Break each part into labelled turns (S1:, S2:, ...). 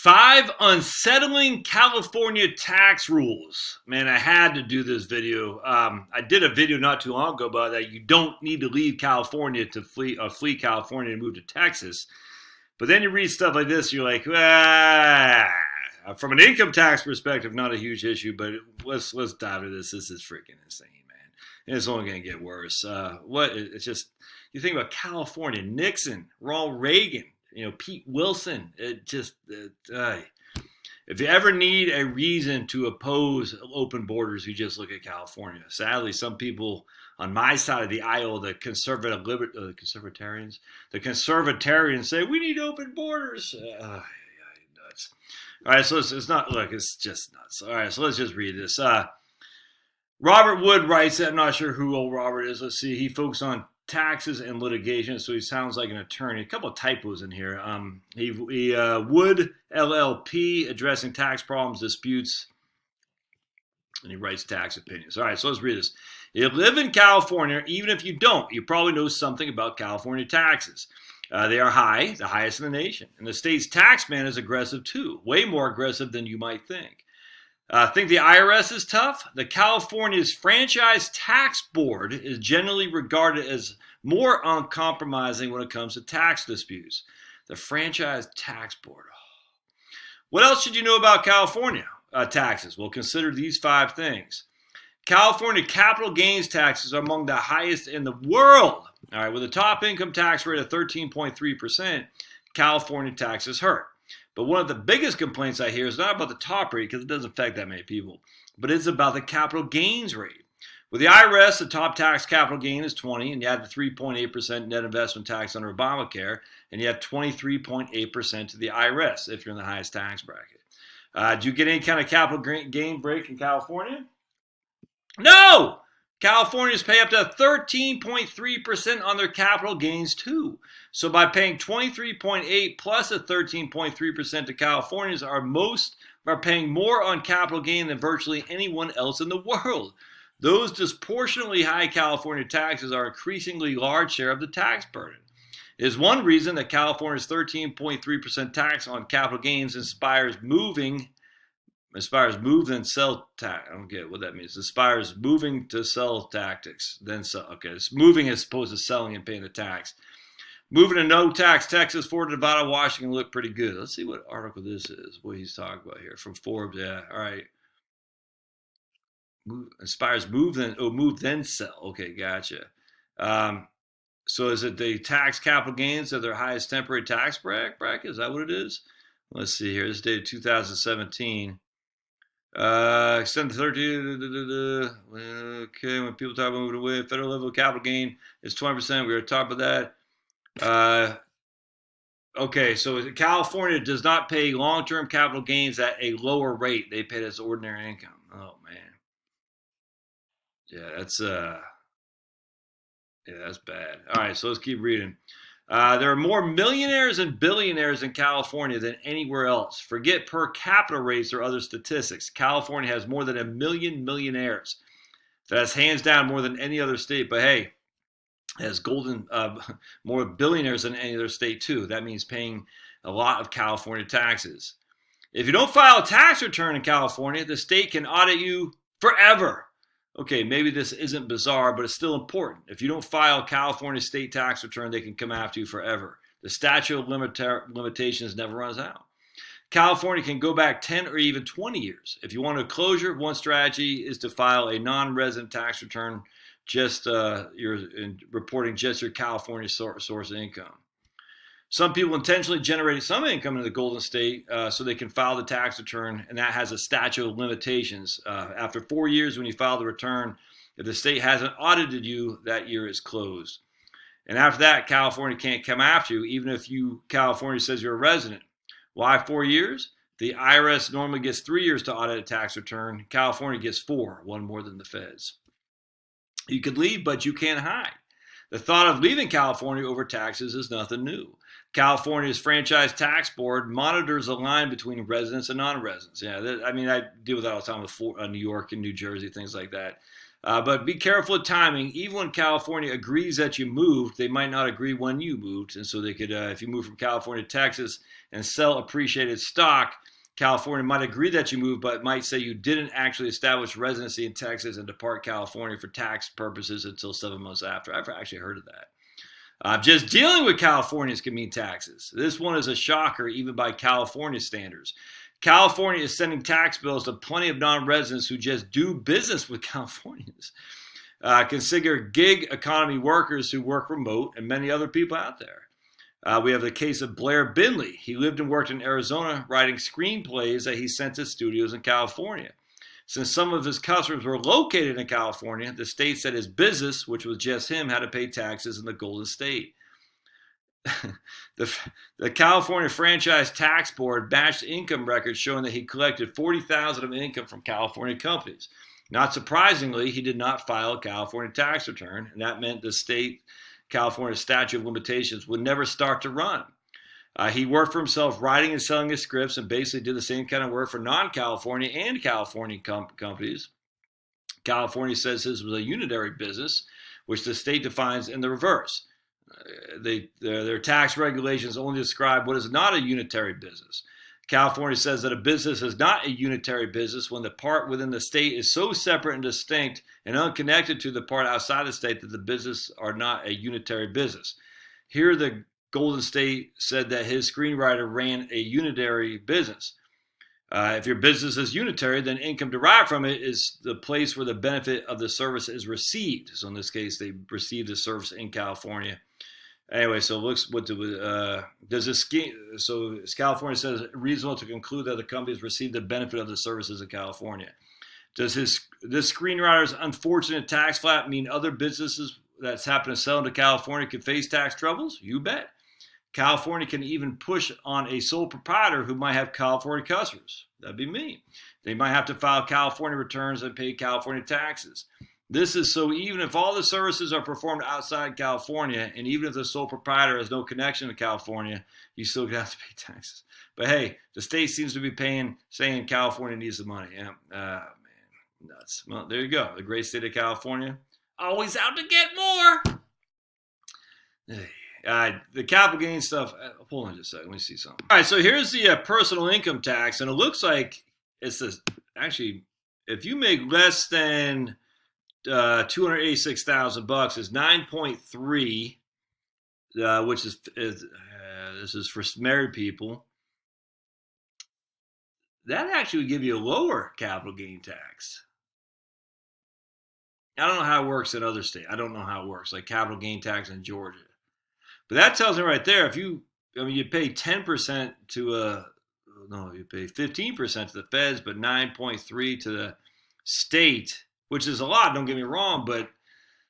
S1: 5 unsettling California tax rules. Man, I had to do this video. I did a video not too long ago about that. You don't need to leave California to flee California and move to Texas. But then you read stuff like this, you're like, from an income tax perspective, not a huge issue. But let's dive into this. This is freaking insane, man. And it's only going to get worse. It's just, you think about California, Nixon, Ronald Reagan, Pete Wilson. If you ever need a reason to oppose open borders, you just look at California. Sadly, some people on my side of the aisle, the conservatarians say we need open borders. Nuts. All right, so it's not. Look, it's just nuts. All right, so let's just read this. Robert Wood writes. I'm not sure who old Robert is. Let's see. He focused on taxes and litigation, so he sounds like an attorney. A couple of typos in here. Wood LLP, addressing tax problems, disputes, and he writes tax opinions. All right, so let's read this. You live in California, even if you don't, you probably know something about California taxes. They are high, the highest in the nation. And the state's tax man is aggressive too, way more aggressive than you might think. Think the IRS is tough? The California's Franchise Tax Board is generally regarded as more uncompromising when it comes to tax disputes. The Franchise Tax Board. What else should you know about California taxes? Well, consider these 5 things. California capital gains taxes are among the highest in the world. All right, with a top income tax rate of 13.3%, California taxes hurt. But one of the biggest complaints I hear is not about the top rate, because it doesn't affect that many people, but it's about the capital gains rate. With the IRS, the top tax capital gain is 20, and you have the 3.8% net investment tax under Obamacare, and you have 23.8% to the IRS if you're in the highest tax bracket. Do you get any kind of capital gain break in California? No! Californians pay up to 13.3% on their capital gains too. So by paying 23.8 plus a 13.3% to Californians, most are paying more on capital gain than virtually anyone else in the world. Those disproportionately high California taxes are increasingly large share of the tax burden. It is one reason that California's 13.3% tax on capital gains inspires move then sell tax. I don't get what that means. Inspires moving to sell tactics. Then sell. Okay, it's moving as opposed to selling and paying the tax. Moving to no tax Texas, Florida, Nevada, Washington look pretty good. Let's see what article this is. What he's talking about here from Forbes. Yeah, all right. Inspires move then sell. Okay, gotcha. So is it the tax capital gains of their highest temporary tax bracket? Is that what it is? Let's see here. This is dated 2017. Extend the 30. Okay, when people talk about moving away, federal level capital gain is 20%. We were top of that. Okay, so California does not pay long-term capital gains at a lower rate. They pay it as ordinary income. Oh man, yeah, that's bad. All right, so let's keep reading. There are more millionaires and billionaires in California than anywhere else. Forget per capita rates or other statistics. California has more than 1 million millionaires. That's hands down more than any other state. But hey, it has more billionaires than any other state too. That means paying a lot of California taxes. If you don't file a tax return in California, the state can audit you forever. Okay, maybe this isn't bizarre, but it's still important. If you don't file a California state tax return, they can come after you forever. The statute of limitations never runs out. California can go back 10 or even 20 years. If you want a closure, one strategy is to file a non-resident tax return, just reporting just your California source of income. Some people intentionally generate some income in the Golden State so they can file the tax return, and that has a statute of limitations. After 4 years when you file the return, if the state hasn't audited you, that year is closed. And after that, California can't come after you, even if California says you're a resident. Why 4 years? The IRS normally gets 3 years to audit a tax return. California gets 4, one more than the feds. You could leave, but you can't hide. The thought of leaving California over taxes is nothing new. California's Franchise Tax Board monitors the line between residents and non-residents. Yeah, I deal with that all the time with New York and New Jersey, things like that. But be careful of timing. Even when California agrees that you moved, they might not agree when you moved. And so they could, if you move from California to Texas and sell appreciated stock, California might agree that you moved, but might say you didn't actually establish residency in Texas and depart California for tax purposes until 7 months after. I've actually heard of that. Just dealing with Californians can mean taxes. This one is a shocker, even by California standards. California is sending tax bills to plenty of non-residents who just do business with Californians. Consider gig economy workers who work remote and many other people out there. We have the case of Blair Binley. He lived and worked in Arizona writing screenplays that he sent to studios in California. Since some of his customers were located in California, the state said his business, which was just him, had to pay taxes in the Golden State. The California Franchise Tax Board batched income records showing that he collected $40,000 of income from California companies. Not surprisingly, he did not file a California tax return, and that meant the state California statute of limitations would never start to run. He worked for himself writing and selling his scripts and basically did the same kind of work for non-California and California companies. California says his was a unitary business, which the state defines in the reverse. Their tax regulations only describe what is not a unitary business. California says that a business is not a unitary business when the part within the state is so separate and distinct and unconnected to the part outside the state that the business are not a unitary business. Here, the Golden State said that his screenwriter ran a unitary business. If your business is unitary, then income derived from it is the place where the benefit of the service is received. So in this case, they received the service in California. Anyway, so it looks what does this scheme? So California says reasonable to conclude that the companies received the benefit of the services in California. Does this screenwriter's unfortunate tax flap mean other businesses that's happened to sell into California could face tax troubles? You bet. California can even push on a sole proprietor who might have California customers. That'd be me. They might have to file California returns and pay California taxes. This is so even if all the services are performed outside California, and even if the sole proprietor has no connection to California, you still have to pay taxes. But hey, the state seems to be saying California needs the money. Yeah, man, nuts. Well, there you go. The great state of California, always out to get more. The capital gain stuff. Hold on just a second. Let me see something. All right, so here's the personal income tax, and it looks like it's this. Actually, if you make less than $286,000 is 9.3, which is this is for married people. That actually would give you a lower capital gain tax. I don't know how it works in other states. I don't know how it works, like capital gain tax in Georgia. But that tells me right there, you pay 10% to you pay 15% to the feds, but 9.3 to the state, which is a lot, don't get me wrong, but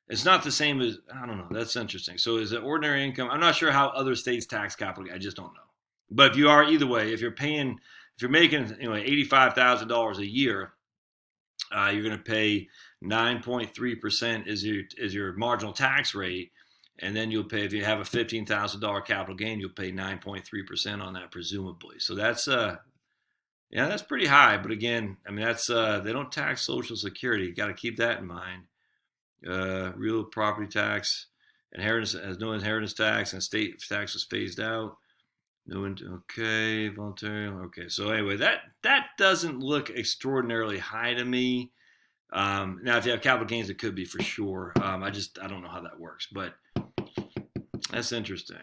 S1: it's not the same as, I don't know, that's interesting. So is it ordinary income? I'm not sure how other states tax capital, I just don't know. But if you are, either way, if you're making $85,000 a year, you're going to pay 9.3% is your marginal tax rate. And then you'll pay, if you have a $15,000 capital gain, you'll pay 9.3% on that, presumably. So that's that's pretty high. But again, I mean, that's they don't tax Social Security. You got to keep that in mind. Real property tax, inheritance has no inheritance tax, and state tax was phased out. Voluntary. Okay, so anyway, that doesn't look extraordinarily high to me. Now, if you have capital gains, it could be for sure. I don't know how that works, but that's interesting.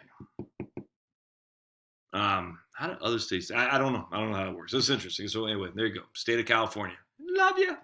S1: How do other states? I don't know. I don't know how it works. That's interesting. So anyway, there you go. State of California. Love you.